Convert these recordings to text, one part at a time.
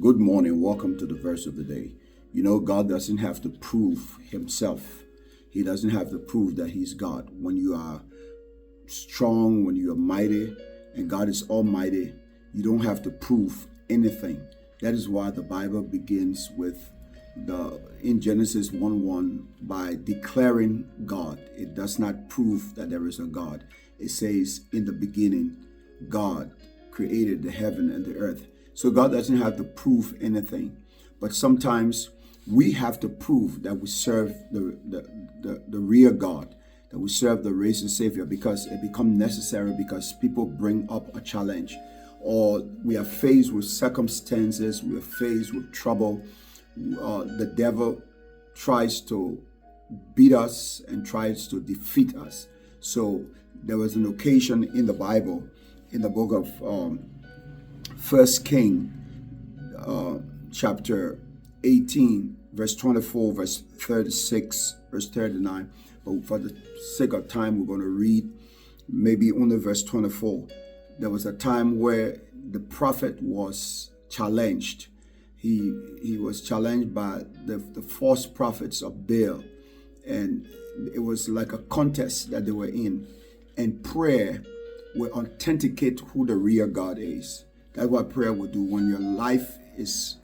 Good morning. Welcome to the verse of the day. You know, God doesn't have to prove himself. He doesn't have to prove that he's God. When you are strong, when you are mighty, and God is almighty, you don't have to prove anything. That is why the Bible begins with in Genesis 1:1 by declaring God. It does not prove that there is a God. It says, in the beginning, God created the heaven and the earth. So God doesn't have to prove anything. But sometimes we have to prove that we serve the real God, that we serve the risen Savior, because it becomes necessary because people bring up a challenge, or we are faced with circumstances, we are faced with trouble. The devil tries to beat us and tries to defeat us. So there was an occasion in the Bible, in the book of First King, chapter 18, verse 24, verse 36, verse 39. But for the sake of time, we're going to read maybe only verse 24. There was a time where the prophet was challenged. He was challenged by the false prophets of Baal. And it was like a contest that they were in. And prayer will authenticate who the real God is. That's what prayer will do. When your life is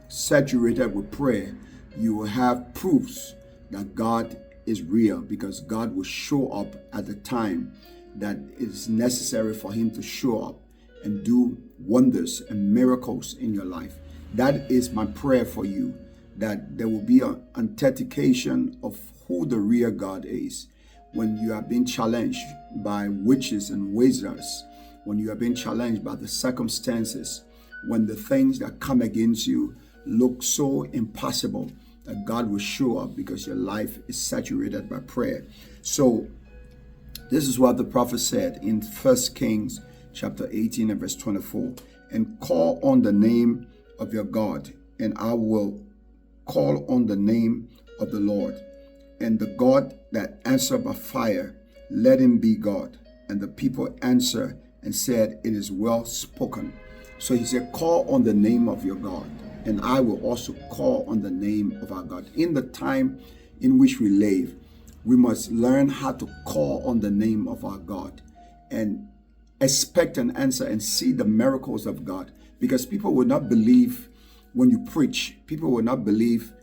saturated with prayer, you will have proofs that God is real, because God will show up at the time that it is necessary for him to show up and do wonders and miracles in your life. That is my prayer for you, that there will be an authentication of who the real God is. When you are being challenged by witches and wizards, when you are being challenged by the circumstances, when the things that come against you look so impossible, that God will show up because your life is saturated by prayer. So this is what the prophet said in 1 Kings chapter 18 and verse 24. And call on the name of your God, and I will call on the name of the Lord. And the God that answered by fire, let him be God. And the people answered and said, it is well spoken. So he said, call on the name of your God, and I will also call on the name of our God. In the time in which we live, we must learn how to call on the name of our God and expect an answer and see the miracles of God. Because people will not believe when you preach. People will not believe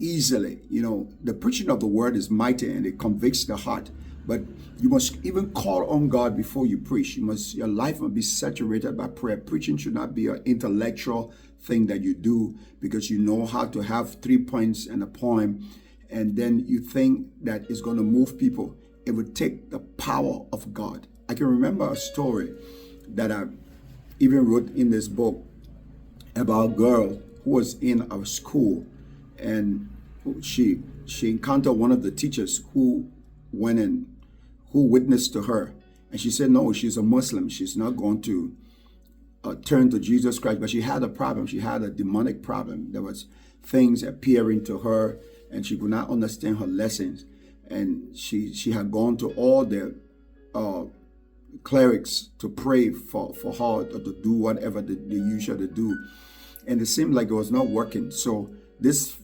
easily. You know, the preaching of the word is mighty and it convicts the heart. But you must even call on God before you preach. Your life must be saturated by prayer. Preaching should not be an intellectual thing that you do because you know how to have 3 points and a poem, and then you think that it's going to move people. It would take the power of God. I can remember a story that I even wrote in this book about a girl who was in our school, and she encountered one of the teachers who witnessed to her, and she said no, she's a Muslim, she's not going to turn to Jesus Christ. But she had a problem. She had a demonic problem. There was things appearing to her, and she could not understand her lessons. And she had gone to all the clerics to pray for her, or to do whatever they usually do, and it seemed like it was not working. So this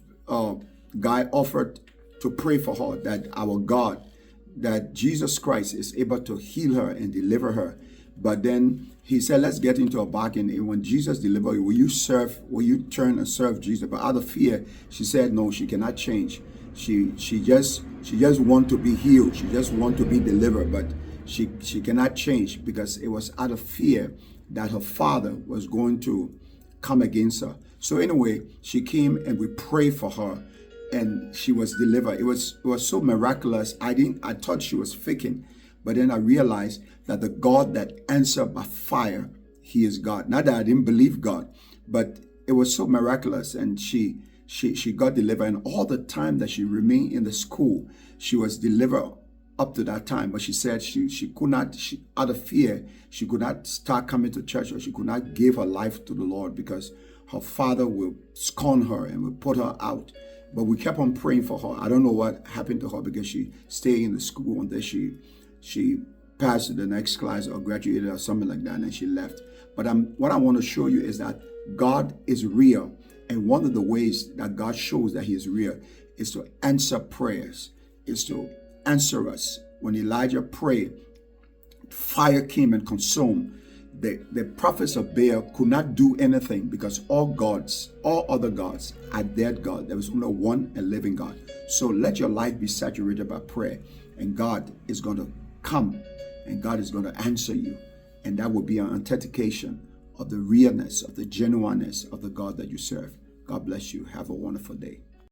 guy offered to pray for her, that our God, that Jesus Christ is able to heal her and deliver her. But then he said, let's get into a bargain. And when Jesus deliver you, will you turn and serve Jesus? But out of fear, she said no, she cannot change. She just want to be healed. She just want to be delivered, but she cannot change, because it was out of fear that her father was going to come against her. So anyway, she came and we prayed for her, and she was delivered. It was so miraculous. I thought she was faking, but then I realized that the God that answered by fire, he is God. Not that I didn't believe God, but it was so miraculous, and she got delivered. And all the time that she remained in the school, she was delivered up to that time. But she said she could not, out of fear, she could not start coming to church, or she could not give her life to the Lord, because her father will scorn her and will put her out. But we kept on praying for her. I don't know what happened to her, because she stayed in the school until she passed the next class or graduated or something like that, and then she left. But what I want to show you is that God is real. And one of the ways that God shows that he is real is to answer prayers, is to answer us. When Elijah prayed, fire came and consumed. The prophets of Baal could not do anything because all other gods are dead gods. There was only one and living God. So let your life be saturated by prayer, and God is going to come and God is going to answer you. And that will be an authentication of the realness, of the genuineness of the God that you serve. God bless you. Have a wonderful day.